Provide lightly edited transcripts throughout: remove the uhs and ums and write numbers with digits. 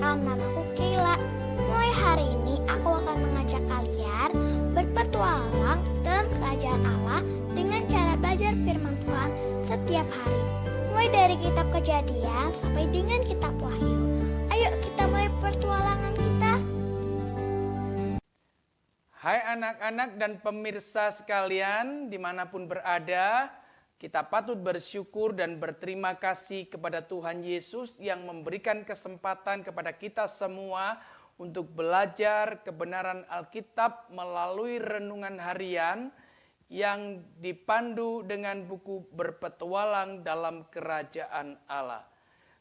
Perkenalkan, namaku Keila. Mulai hari ini aku akan mengajak kalian berpetualang dalam kerajaan Allah dengan cara belajar firman Tuhan setiap hari. Mulai dari kitab Kejadian sampai dengan kitab Wahyu. Ayo kita mulai petualangan kita. Hai anak-anak dan pemirsa sekalian dimanapun berada, kita patut bersyukur dan berterima kasih kepada Tuhan Yesus yang memberikan kesempatan kepada kita semua untuk belajar kebenaran Alkitab melalui renungan harian yang dipandu dengan buku berpetualang dalam kerajaan Allah.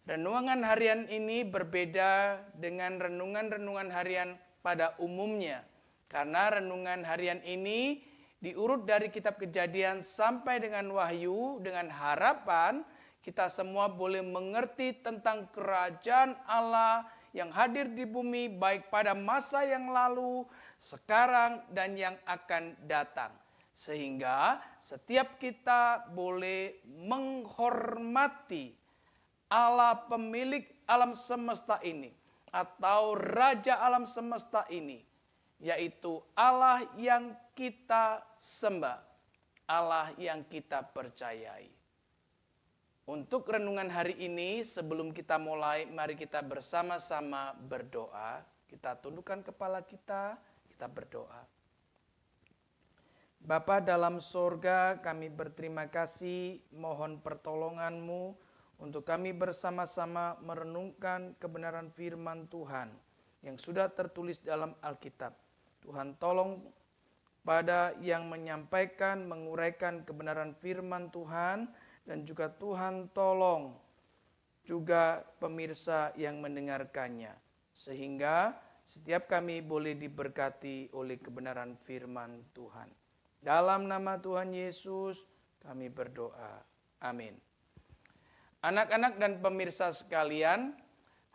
Renungan harian ini berbeda dengan renungan-renungan harian pada umumnya. Karena renungan harian ini diurut dari kitab Kejadian sampai dengan Wahyu dengan harapan kita semua boleh mengerti tentang kerajaan Allah yang hadir di bumi baik pada masa yang lalu, sekarang dan yang akan datang. Sehingga setiap kita boleh menghormati Allah pemilik alam semesta ini atau Raja alam semesta ini. Yaitu Allah yang kita sembah, Allah yang kita percayai. Untuk renungan hari ini, sebelum kita mulai, mari kita bersama-sama berdoa. Kita tundukkan kepala kita berdoa. Bapa dalam sorga, kami berterima kasih, mohon pertolongan-Mu untuk kami bersama-sama merenungkan kebenaran firman Tuhan yang sudah tertulis dalam Alkitab. Tuhan tolong pada yang menyampaikan, menguraikan kebenaran firman Tuhan. Dan juga Tuhan tolong juga pemirsa yang mendengarkannya. Sehingga setiap kami boleh diberkati oleh kebenaran firman Tuhan. Dalam nama Tuhan Yesus kami berdoa. Amin. Anak-anak dan pemirsa sekalian,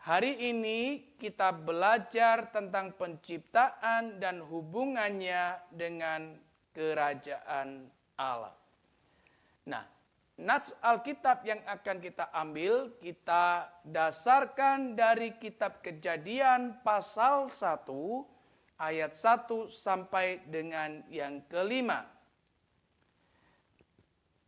hari ini kita belajar tentang penciptaan dan hubungannya dengan kerajaan Allah. Nah, nats Alkitab yang akan kita ambil, kita dasarkan dari kitab Kejadian pasal 1, ayat 1 sampai dengan yang kelima.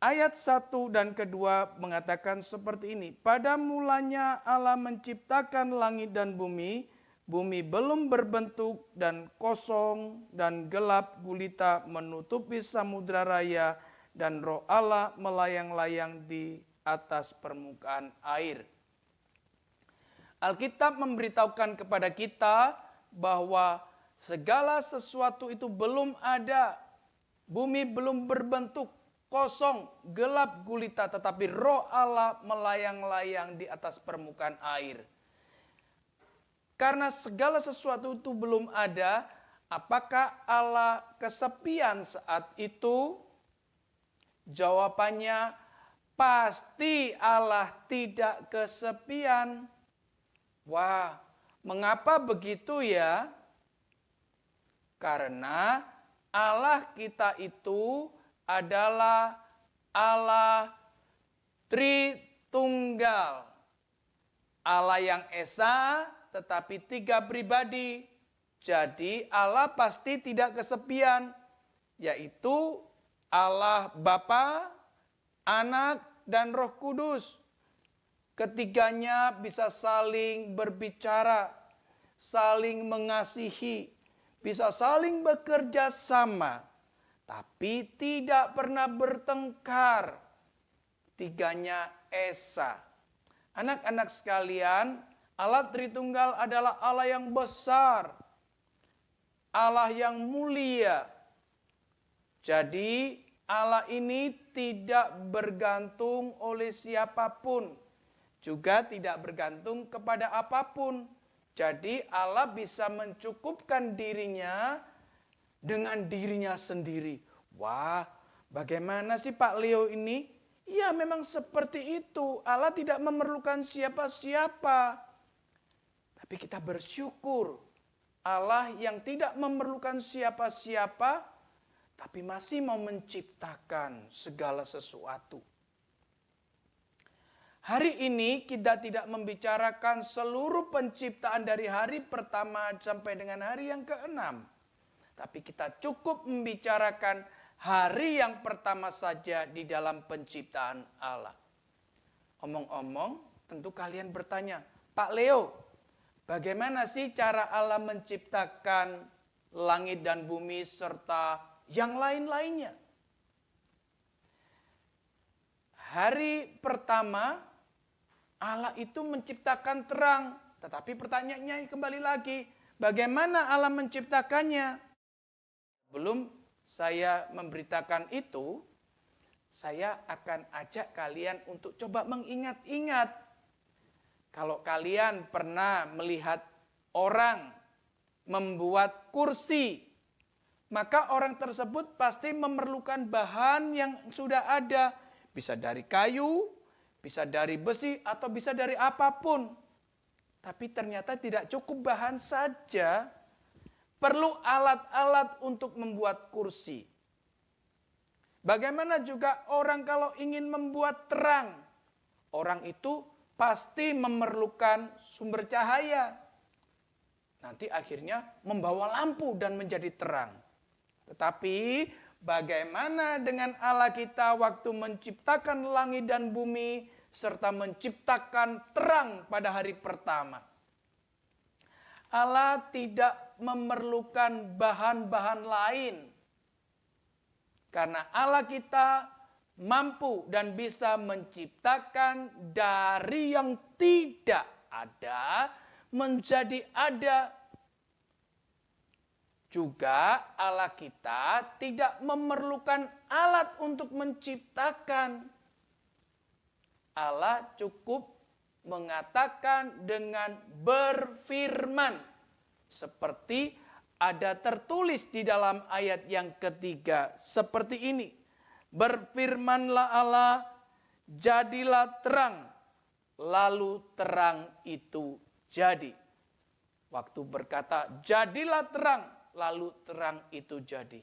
Ayat 1 dan kedua mengatakan seperti ini. Pada mulanya Allah menciptakan langit dan bumi. Bumi belum berbentuk dan kosong dan gelap gulita menutupi samudra raya. Dan roh Allah melayang-layang di atas permukaan air. Alkitab memberitahukan kepada kita bahwa segala sesuatu itu belum ada. Bumi belum berbentuk. Kosong, gelap gulita, tetapi roh Allah melayang-layang di atas permukaan air. Karena segala sesuatu itu belum ada, apakah Allah kesepian saat itu? Jawabannya, pasti Allah tidak kesepian. Wah, mengapa begitu ya? Karena Allah kita itu adalah Allah Tritunggal. Allah yang esa tetapi tiga pribadi. Jadi Allah pasti tidak kesepian. Yaitu Allah Bapa, Anak, dan Roh Kudus. Ketiganya bisa saling berbicara, saling mengasihi, bisa saling bekerja sama. Tapi tidak pernah bertengkar. Tiganya esa. Anak-anak sekalian, Allah Tritunggal adalah Allah yang besar. Allah yang mulia. Jadi Allah ini tidak bergantung oleh siapapun. Juga tidak bergantung kepada apapun. Jadi Allah bisa mencukupkan dirinya dengan dirinya sendiri. Wah, bagaimana sih Pak Leo ini? Ya memang seperti itu. Allah tidak memerlukan siapa-siapa. Tapi kita bersyukur. Allah yang tidak memerlukan siapa-siapa, tapi masih mau menciptakan segala sesuatu. Hari ini kita tidak membicarakan seluruh penciptaan dari hari pertama sampai dengan hari yang ke-6. Tapi kita cukup membicarakan hari yang pertama saja di dalam penciptaan Allah. Omong-omong, tentu kalian bertanya, Pak Leo, bagaimana sih cara Allah menciptakan langit dan bumi serta yang lain-lainnya? Hari pertama, Allah itu menciptakan terang. Tetapi pertanyaannya kembali lagi, bagaimana Allah menciptakannya? Sebelum saya memberitakan itu, saya akan ajak kalian untuk coba mengingat-ingat. Kalau kalian pernah melihat orang membuat kursi, maka orang tersebut pasti memerlukan bahan yang sudah ada. Bisa dari kayu, bisa dari besi, atau bisa dari apapun. Tapi ternyata tidak cukup bahan saja. Perlu alat-alat untuk membuat kursi. Bagaimana juga orang kalau ingin membuat terang. Orang itu pasti memerlukan sumber cahaya. Nanti akhirnya membawa lampu dan menjadi terang. Tetapi bagaimana dengan Allah kita waktu menciptakan langit dan bumi serta menciptakan terang pada hari pertama? Allah tidak memerlukan bahan-bahan lain. Karena Allah kita mampu dan bisa menciptakan dari yang tidak ada menjadi ada. Juga Allah kita tidak memerlukan alat untuk menciptakan. Allah cukup mengatakan dengan berfirman. Seperti ada tertulis di dalam ayat yang ketiga. Seperti ini. Berfirmanlah Allah, jadilah terang. Lalu terang itu jadi. Waktu berkata, jadilah terang. Lalu terang itu jadi.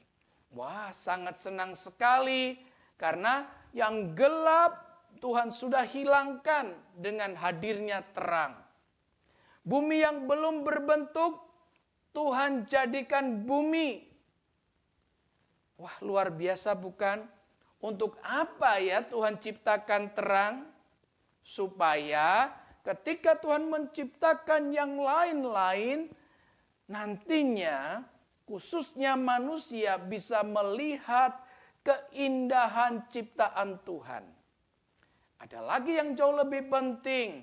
Wah, sangat senang sekali. Karena yang gelap Tuhan sudah hilangkan dengan hadirnya terang. Bumi yang belum berbentuk, Tuhan jadikan bumi. Wah, luar biasa bukan? Untuk apa ya Tuhan ciptakan terang? Supaya ketika Tuhan menciptakan yang lain-lain, nantinya khususnya manusia bisa melihat keindahan ciptaan Tuhan. Ada lagi yang jauh lebih penting.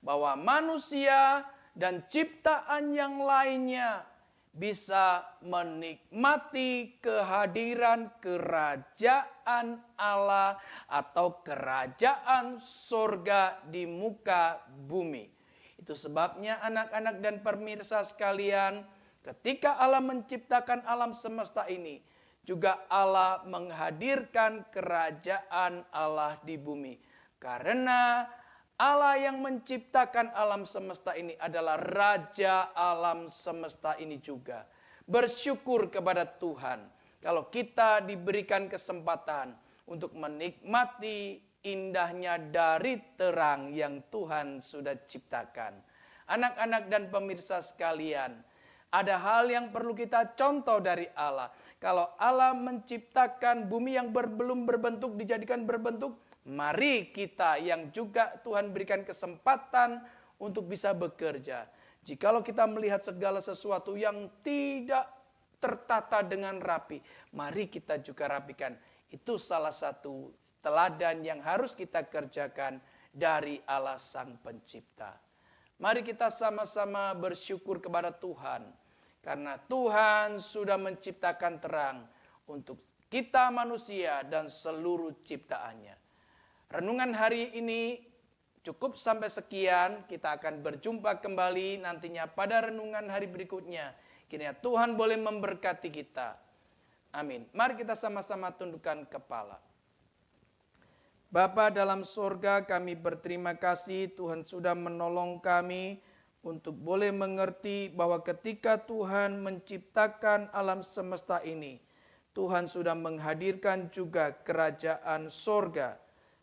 Bahwa manusia dan ciptaan yang lainnya bisa menikmati kehadiran kerajaan Allah atau kerajaan surga di muka bumi. Itu sebabnya anak-anak dan pemirsa sekalian, ketika Allah menciptakan alam semesta ini, juga Allah menghadirkan kerajaan Allah di bumi. Karena Allah yang menciptakan alam semesta ini adalah Raja alam semesta ini juga. Bersyukur kepada Tuhan kalau kita diberikan kesempatan untuk menikmati indahnya dari terang yang Tuhan sudah ciptakan. Anak-anak dan pemirsa sekalian, ada hal yang perlu kita contoh dari Allah. Kalau Allah menciptakan bumi yang belum berbentuk dijadikan berbentuk, mari kita yang juga Tuhan berikan kesempatan untuk bisa bekerja. Jikalau kita melihat segala sesuatu yang tidak tertata dengan rapi, mari kita juga rapikan. Itu salah satu teladan yang harus kita kerjakan dari Allah Sang Pencipta. Mari kita sama-sama bersyukur kepada Tuhan. Karena Tuhan sudah menciptakan terang untuk kita manusia dan seluruh ciptaannya. Renungan hari ini cukup sampai sekian. Kita akan berjumpa kembali nantinya pada renungan hari berikutnya. Kiranya Tuhan boleh memberkati kita. Amin. Mari kita sama-sama tundukkan kepala. Bapa dalam sorga, kami berterima kasih Tuhan sudah menolong kami untuk boleh mengerti bahwa ketika Tuhan menciptakan alam semesta ini, Tuhan sudah menghadirkan juga kerajaan sorga.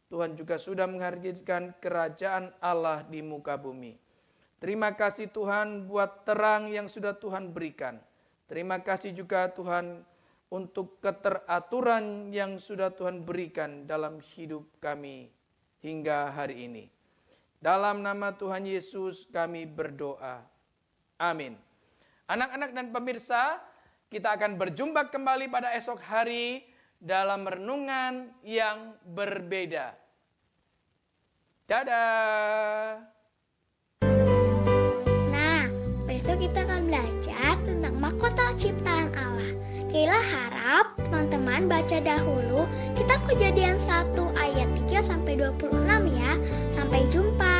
Tuhan juga sudah menghadirkan kerajaan Allah di muka bumi. Terima kasih Tuhan buat terang yang sudah Tuhan berikan. Terima kasih juga Tuhan untuk keteraturan yang sudah Tuhan berikan dalam hidup kami hingga hari ini. Dalam nama Tuhan Yesus kami berdoa. Amin. Anak-anak dan pemirsa, kita akan berjumpa kembali pada esok hari dalam renungan yang berbeda. Dadah. Nah, besok kita akan belajar tentang mahkota ciptaan Allah. Kayla harap teman-teman baca dahulu kitab Kejadian 1 ayat 3 sampai 26 ya. Sampai jumpa.